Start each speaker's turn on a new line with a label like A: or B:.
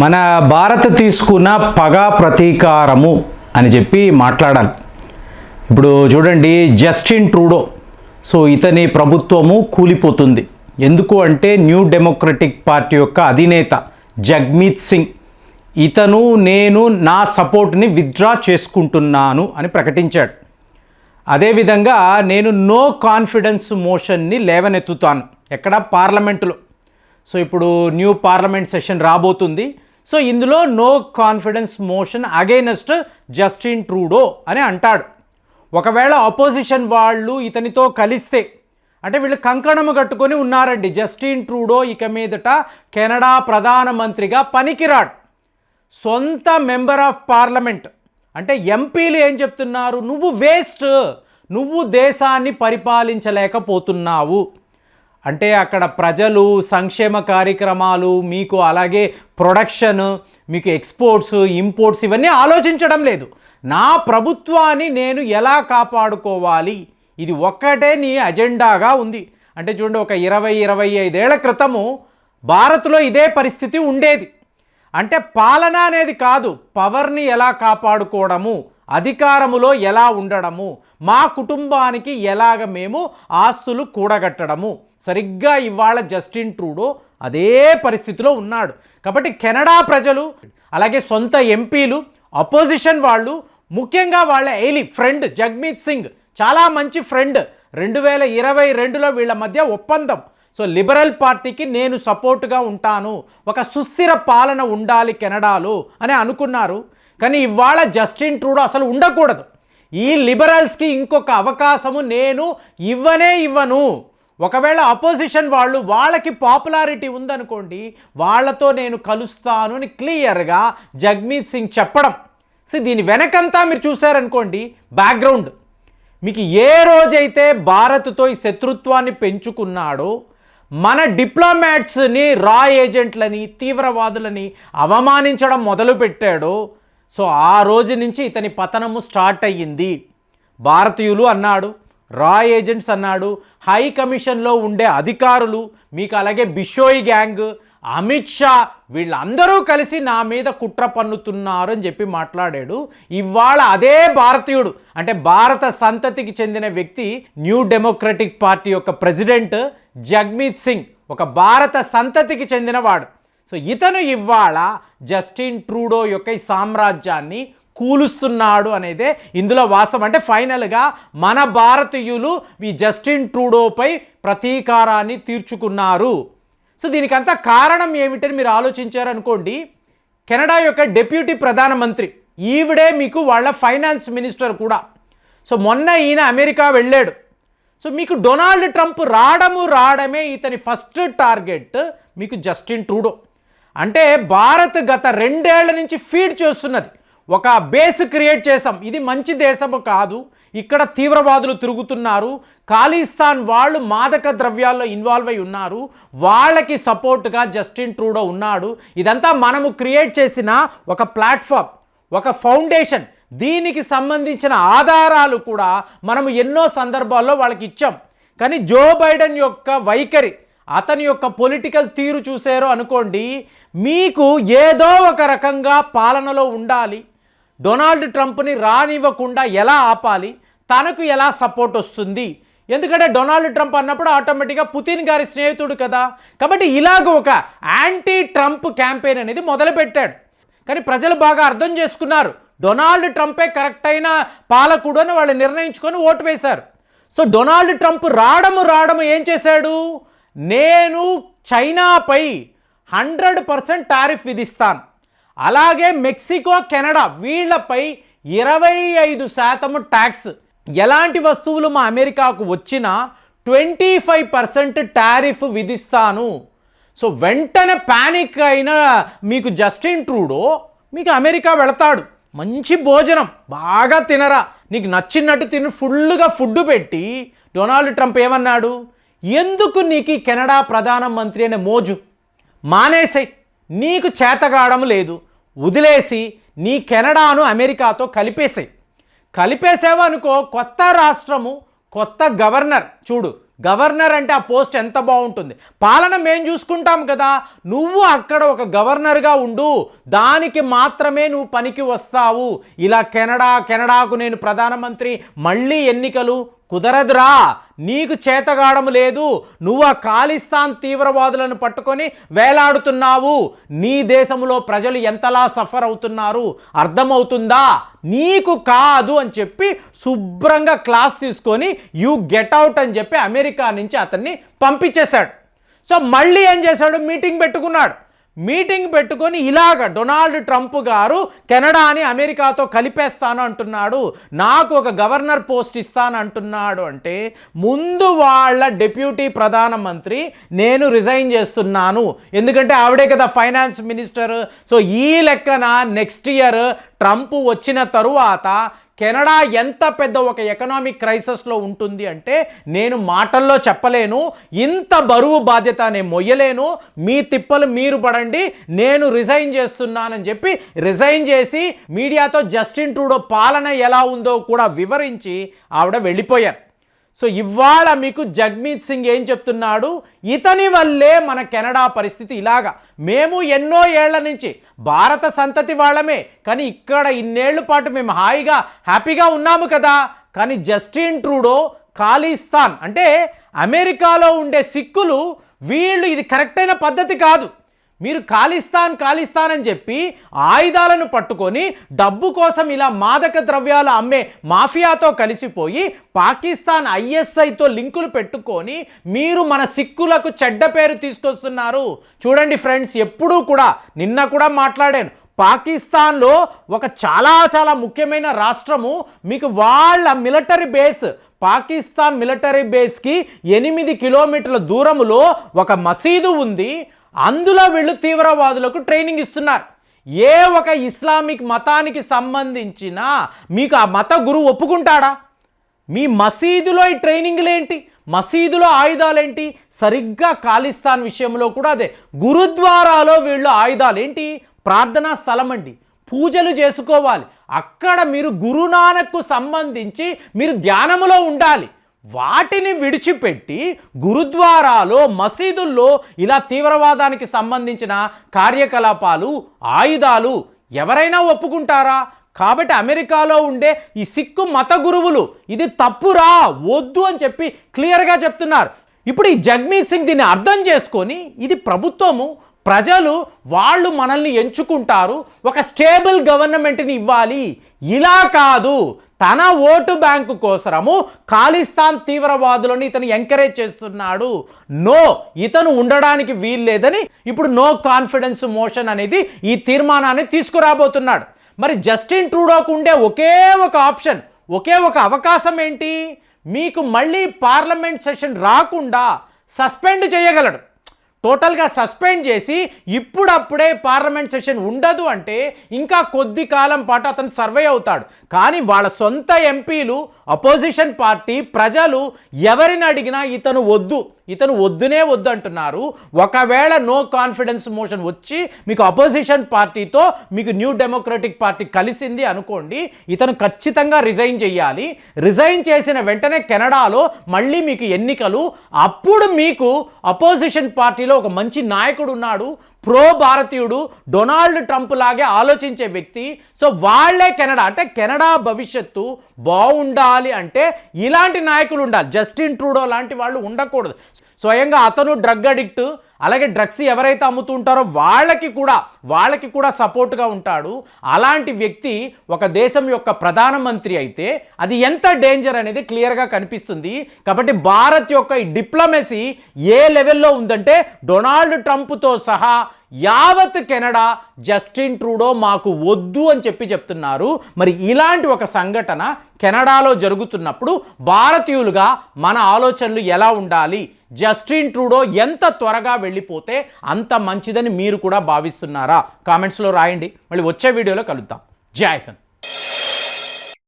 A: మన భారత్ తీసుకున్న పగ ప్రతీకారము అని చెప్పి మాట్లాడాలి. ఇప్పుడు చూడండి, జస్టిన్ ట్రూడో, సో ఇతని ప్రభుత్వము కూలిపోతుంది. ఎందుకు అంటే న్యూ డెమోక్రటిక్ పార్టీ యొక్క అధినేత జగ్మీత్ సింగ్ ఇతను నేను నా సపోర్ట్ని విత్డ్రా చేసుకుంటున్నాను అని ప్రకటించాడు. అదేవిధంగా నేను నో కాన్ఫిడెన్స్ మోషన్ని లేవనెత్తుతాను ఎక్కడ పార్లమెంటులో. సో ఇప్పుడు న్యూ పార్లమెంట్ సెషన్ రాబోతుంది. సో ఇందులో no confidence motion against Justin Trudeau అని అంటాడు. ఒకవేళ అపోజిషన్ వాళ్ళు ఇతనితో కలిస్తే, అంటే వీళ్ళు కంకణము కట్టుకొని ఉన్నారండి, జస్టిన్ ట్రూడో ఇక మీదట కెనడా ప్రధానమంత్రిగా పనికిరాడు. సొంత మెంబర్ ఆఫ్ పార్లమెంట్ అంటే ఎంపీలు ఏం చెప్తున్నారు, నువ్వు వేస్ట్, నువ్వు దేశాన్ని పరిపాలించలేకపోతున్నావు అంటే అక్కడ ప్రజలు సంక్షేమ కార్యక్రమాలు మీకు, అలాగే ప్రొడక్షన్, మీకు ఎక్స్పోర్ట్స్ ఇంపోర్ట్స్ ఇవన్నీ ఆలోచించడం లేదు. నా ప్రభుత్వాన్ని నేను ఎలా కాపాడుకోవాలి, ఇది ఒక్కటే నీ అజెండాగా ఉంది. అంటే చూడండి, ఒక 20-25 ఏళ్ల క్రితము భారత్లో ఇదే పరిస్థితి ఉండేది. అంటే పాలన అనేది కాదు, పవర్ని ఎలా కాపాడుకోవడము, అధికారములో ఎలా ఉండడము, మా కుటుంబానికి ఎలాగ మేము ఆస్తులు కూడగట్టడము. సరిగ్గా ఇవాళ జస్టిన్ ట్రూడో అదే పరిస్థితిలో ఉన్నాడు. కాబట్టి కెనడా ప్రజలు, అలాగే సొంత ఎంపీలు, అపోజిషన్ వాళ్ళు, ముఖ్యంగా వాళ్ళ ఎయిలీ ఫ్రెండ్ జగ్మీత్ సింగ్, చాలా మంచి ఫ్రెండ్, 2022లో వీళ్ళ మధ్య ఒప్పందం. సో లిబరల్ పార్టీకి నేను సపోర్టుగా ఉంటాను, ఒక సుస్థిర పాలన ఉండాలి కెనడాలో అని అనుకున్నారు. కానీ ఇవాళ జస్టిన్ ట్రూడో అసలు ఉండకూడదు. ఈ లిబరల్స్కి ఇంకొక అవకాశము నేను ఇవ్వను. ఒకవేళ అపోజిషన్ వాళ్ళు, వాళ్ళకి పాపులారిటీ ఉందనుకోండి, వాళ్ళతో నేను కలుస్తాను అని క్లియర్గా జగ్మీత్ సింగ్ చెప్పడం. సో దీని వెనకంతా మీరు చూసారనుకోండి, బ్యాక్గ్రౌండ్ మీకు ఏ రోజైతే భారత్తో ఈ శత్రుత్వాన్ని పెంచుకున్నాడో, మన డిప్లొమాట్స్ని రా ఏజెంట్లని, తీవ్రవాదులని అవమానించడం మొదలుపెట్టాడో, సో ఆ రోజు నుంచి ఇతని పతనము స్టార్ట్ అయ్యింది. భారతీయులు అన్నాడు, రా ఏజెంట్స్ అన్నాడు, హై కమిషన్లో ఉండే అధికారులు, మీకు అలాగే బిషోయ్ గ్యాంగ్, అమిత్ షా, వీళ్ళందరూ కలిసి నా మీద కుట్ర పన్నుతున్నారు అని చెప్పి మాట్లాడాడు. ఇవాళ అదే భారతీయుడు, అంటే భారత సంతతికి చెందిన వ్యక్తి, న్యూ డెమోక్రటిక్ పార్టీ యొక్క ప్రెసిడెంట్ జగ్మీత్ సింగ్, ఒక భారత సంతతికి చెందినవాడు. సో ఇతను ఇవాళ జస్టిన్ ట్రూడో యొక్క ఈ సామ్రాజ్యాన్ని కూలుస్తున్నాడు అనేదే ఇందులో వాస్తవం. అంటే ఫైనల్గా మన భారతీయులు ఈ జస్టిన్ ట్రూడోపై ప్రతీకారాన్ని తీర్చుకున్నారు. సో దీనికంతా కారణం ఏమిటని మీరు ఆలోచించారనుకోండి, కెనడా యొక్క డిప్యూటీ ప్రధానమంత్రి ఈవిడే మీకు వాళ్ళ ఫైనాన్స్ మినిస్టర్ కూడా. సో మొన్న ఈయన అమెరికా వెళ్ళాడు. సో మీకు డొనాల్డ్ ట్రంప్ రావడమే ఇతని ఫస్ట్ టార్గెట్ మీకు జస్టిన్ ట్రూడో. అంటే భారత్ గత 2 ఏళ్ల నుంచి ఫీడ్ చేస్తున్నది, ఒక బేస్ క్రియేట్ చేసాం, ఇది మంచి దేశము కాదు, ఇక్కడ తీవ్రవాదులు తిరుగుతున్నారు, ఖాళీస్థాన్ వాళ్ళు మాదక ద్రవ్యాల్లో ఇన్వాల్వ్ అయి ఉన్నారు, వాళ్ళకి సపోర్ట్గా జస్టిన్ ట్రూడో ఉన్నాడు. ఇదంతా మనము క్రియేట్ చేసిన ఒక ప్లాట్ఫామ్, ఒక ఫౌండేషన్. దీనికి సంబంధించిన ఆధారాలు కూడా మనము ఎన్నో సందర్భాల్లో వాళ్ళకి ఇచ్చాం. కానీ జో బైడెన్ యొక్క వైఖరి, అతని యొక్క పొలిటికల్ తీరు చూసారో అనుకోండి, మీకు ఏదో ఒక రకంగా పాలనలో ఉండాలి, డొనాల్డ్ ట్రంప్ని రానివ్వకుండా ఎలా ఆపాలి, తనకు ఎలా సపోర్ట్ వస్తుంది. ఎందుకంటే డొనాల్డ్ ట్రంప్ అన్నప్పుడు ఆటోమేటిక్గా పుతిన్ గారి స్నేహితుడు కదా. కాబట్టి ఇలాగ ఒక యాంటీ ట్రంప్ క్యాంపెయిన్ అనేది మొదలుపెట్టాడు. కానీ ప్రజలు బాగా అర్థం చేసుకున్నారు, డొనాల్డ్ ట్రంపే కరెక్ట్ అయిన పాలకుడు అని వాళ్ళు నిర్ణయించుకొని ఓటు వేశారు. సో డొనాల్డ్ ట్రంప్ రావడము ఏం చేశాడు, నేను చైనాపై 100% టారిఫ్ విధిస్తాను, అలాగే మెక్సికో, కెనడా వీళ్ళపై 25% ట్యాక్స్, ఎలాంటి వస్తువులు మా అమెరికాకు వచ్చినా 25% టారిఫ్ విధిస్తాను. సో వెంటనే ప్యానిక్ అయిన మీకు జస్టిన్ ట్రూడో మీకు అమెరికా వెళతాడు, మంచి భోజనం బాగా తినరా, నీకు నచ్చినట్టు తిని ఫుల్గా ఫుడ్ పెట్టి, డొనాల్డ్ ట్రంప్ ఏమన్నాడు, ఎందుకు నీకు ఈ కెనడా ప్రధానమంత్రి అనే మోజు, మానేసేయ్, నీకు చేతగాడం లేదు, వదిలేసి నీ కెనడాను అమెరికాతో కలిపేసావనుకో, కొత్త రాష్ట్రము, కొత్త గవర్నర్, చూడు గవర్నర్ అంటే ఆ పోస్ట్ ఎంత బాగుంటుంది, పాలన మేము చూసుకుంటాం కదా, నువ్వు అక్కడ ఒక గవర్నర్గా ఉండు, దానికి మాత్రమే నువ్వు పనికి వస్తావు. ఇలా కెనడాకు నేను ప్రధానమంత్రి, మళ్ళీ ఎన్నికలు కుదరదురా, నీకు చేతగాడము లేదు, నువ్వు ఆ ఖాళిస్తాన్ తీవ్రవాదులను పట్టుకొని వేలాడుతున్నావు, నీ దేశంలో ప్రజలు ఎంతలా సఫర్ అవుతున్నారు అర్థమవుతుందా, నీకు కాదు అని చెప్పి శుభ్రంగా క్లాస్ తీసుకొని యూ గెట్ అవుట్ అని చెప్పి అమెరికా నుంచి అతన్ని పంపించేశాడు. సో మళ్ళీ ఏం చేశాడు, మీటింగ్ పెట్టుకొని ఇలాగ డొనాల్డ్ ట్రంప్ గారు కెనడాని అమెరికాతో కలిపేస్తాను అంటున్నాడు, నాకు ఒక గవర్నర్ పోస్ట్ ఇస్తాను అంటున్నాడు. అంటే ముందు వాళ్ళ డిప్యూటీ ప్రధానమంత్రి నేను రిజైన్ చేస్తున్నాను, ఎందుకంటే ఆవిడే కదా ఫైనాన్స్ మినిస్టర్. సో ఈ లెక్కన నెక్స్ట్ ఇయర్ ట్రంప్ వచ్చిన తరువాత కెనడా ఎంత పెద్ద ఒక ఎకనామిక్ క్రైసిస్లో ఉంటుంది అంటే నేను మాటల్లో చెప్పలేను, ఇంత బరువు బాధ్యత నేను మొయ్యలేను, మీ తిప్పలు మీరు పడండి, నేను రిజైన్ చేస్తున్నానని చెప్పి రిజైన్ చేసి మీడియాతో జస్టిన్ ట్రూడో పాలన ఎలా ఉందో కూడా వివరించి ఆవిడ వెళ్ళిపోయారు. సో ఇవాళ మీకు జగ్మీత్ సింగ్ ఏం చెప్తున్నాడు, ఇతని వల్లే మన కెనడా పరిస్థితి ఇలాగా, మేము ఎన్నో ఏళ్ల నుంచి భారత సంతతి వాళ్ళమే, కానీ ఇక్కడ ఇన్నేళ్ల పాటు మేము హ్యాపీగా ఉన్నాము కదా, కానీ జస్టిన్ ట్రూడో ఖాళిస్తాన్ అంటే అమెరికాలో ఉండే సిక్కులు వీళ్ళు ఇది కరెక్ట్ అయిన పద్ధతి కాదు, మీరు ఖాళిస్తాన్ అని చెప్పి ఆయుధాలను పట్టుకొని డబ్బు కోసం ఇలా మాదక ద్రవ్యాలు అమ్మే మాఫియాతో కలిసిపోయి పాకిస్తాన్ ఐఎస్ఐతో లింకులు పెట్టుకొని మీరు మన సిక్కులకు చెడ్డ పేరు తీసుకొస్తున్నారు. చూడండి ఫ్రెండ్స్, ఎప్పుడూ కూడా నిన్న కూడా మాట్లాడాను, పాకిస్తాన్లో ఒక చాలా ముఖ్యమైన రాష్ట్రము, మీకు వాళ్ళ మిలిటరీ బేస్, పాకిస్తాన్ మిలిటరీ బేస్కి 8 కిలోమీటర్ల దూరములో ఒక మసీదు ఉంది, అందులో వీళ్ళు తీవ్రవాదులకు ట్రైనింగ్ ఇస్తున్నారు. ఏ ఒక ఇస్లామిక్ మతానికి సంబంధించిన మీకు ఆ మత గురువు ఒప్పుకుంటాడా? మీ మసీదులో ఈ ట్రైనింగ్లేంటి, మసీదులో ఆయుధాలేంటి? సరిగ్గా ఖాళిస్తాన్ విషయంలో కూడా అదే, గురుద్వారాలో వీళ్ళు ఆయుధాలేంటి, ప్రార్థనా స్థలం అండి, పూజలు చేసుకోవాలి, అక్కడ మీరు గురునానక్కు సంబంధించి మీరు ధ్యానములో ఉండాలి, వాటిని విడిచిపెట్టి గురుద్వారాలో మసీదుల్లో ఇలా తీవ్రవాదానికి సంబంధించిన కార్యకలాపాలు, ఆయుధాలు ఎవరైనా ఒప్పుకుంటారా? కాబట్టి అమెరికాలో ఉండే ఈ సిక్కు మత గురువులు ఇది తప్పురా, వద్దు అని చెప్పి క్లియర్గా చెప్తున్నారు. ఇప్పుడు ఈ జగ్మీత్ సింగ్ దీన్ని అర్థం చేసుకొని ఇది ప్రభుత్వము, ప్రజలు వాళ్ళు మనల్ని ఎంచుకుంటారు, ఒక స్టేబుల్ గవర్నమెంట్ని ఇవ్వాలి, ఇలా కాదు తన ఓటు బ్యాంకు కోసము ఖాళిస్తాన్ తీవ్రవాదులను ఇతను ఎంకరేజ్ చేస్తున్నాడు. నో, ఇతను ఉండడానికి వీల్లేదని ఇప్పుడు నో కాన్ఫిడెన్స్ మోషన్ అనేది ఈ తీర్మానాన్ని తీసుకురాబోతున్నాడు. మరి జస్టిన్ ట్రూడోకు ఉండే ఒకే ఒక ఆప్షన్, ఒకే ఒక అవకాశం ఏంటి, మీకు మళ్ళీ పార్లమెంట్ సెషన్ రాకుండా సస్పెండ్ చేయగలడు. టోటల్గా సస్పెండ్ చేసి ఇప్పుడప్పుడే పార్లమెంట్ సెషన్ ఉండదు అంటే ఇంకా కొద్ది కాలం పాటు అతను సర్వే అవుతాడు. కానీ వాళ్ళ సొంత ఎంపీలు, అపోజిషన్ పార్టీ, ప్రజలు ఎవరిని అడిగినా ఇతను వద్దునే వద్దు అంటున్నారు. ఒకవేళ నో కాన్ఫిడెన్స్ మోషన్ వచ్చి మీకు అపోజిషన్ పార్టీతో మీకు న్యూ డెమోక్రటిక్ పార్టీ కలిసింది అనుకోండి, ఇతను ఖచ్చితంగా రిజైన్ చేయాలి. రిజైన్ చేసిన వెంటనే కెనడాలో మళ్ళీ మీకు ఎన్నికలు, అప్పుడు మీకు అపోజిషన్ పార్టీలో ఒక మంచి నాయకుడు ఉన్నాడు, ప్రో భారతీయుడు, డొనాల్డ్ ట్రంప్ లాగే ఆలోచించే వ్యక్తి. సో వాళ్ళే కెనడా, అంటే కెనడా భవిష్యత్తు బాగుండాలి అంటే ఇలాంటి నాయకులు ఉండాలి. జస్టిన్ ట్రూడో లాంటి వాళ్ళు ఉండకూడదు. స్వయంగా అతను డ్రగ్ అడిక్ట్, అలాగే డ్రగ్స్ ఎవరైతే అమ్ముతుంటారో వాళ్ళకి కూడా సపోర్ట్గా ఉంటాడు. అలాంటి వ్యక్తి ఒక దేశం యొక్క ప్రధానమంత్రి అయితే అది ఎంత డేంజర్ అనేది క్లియర్గా కనిపిస్తుంది. కాబట్టి భారత్ యొక్క ఈ డిప్లొమసీ ఏ లెవెల్లో ఉందంటే డొనాల్డ్ ట్రంప్తో సహా యావత్ కెనడా జస్టిన్ ట్రూడో మాకు వద్దు అని చెప్తున్నారు. మరి ఇలాంటి ఒక సంఘటన కెనడాలో జరుగుతున్నప్పుడు భారతీయులుగా మన ఆలోచనలు ఎలా ఉండాలి, జస్టిన్ ట్రూడో ఎంత త్వరగా వెళ్ళిపోతే అంత మంచిదని మీరు కూడా భావిస్తున్నారా? కామెంట్స్లో రాయండి. మళ్ళీ వచ్చే వీడియోలో కలుద్దాం. జై హింద్.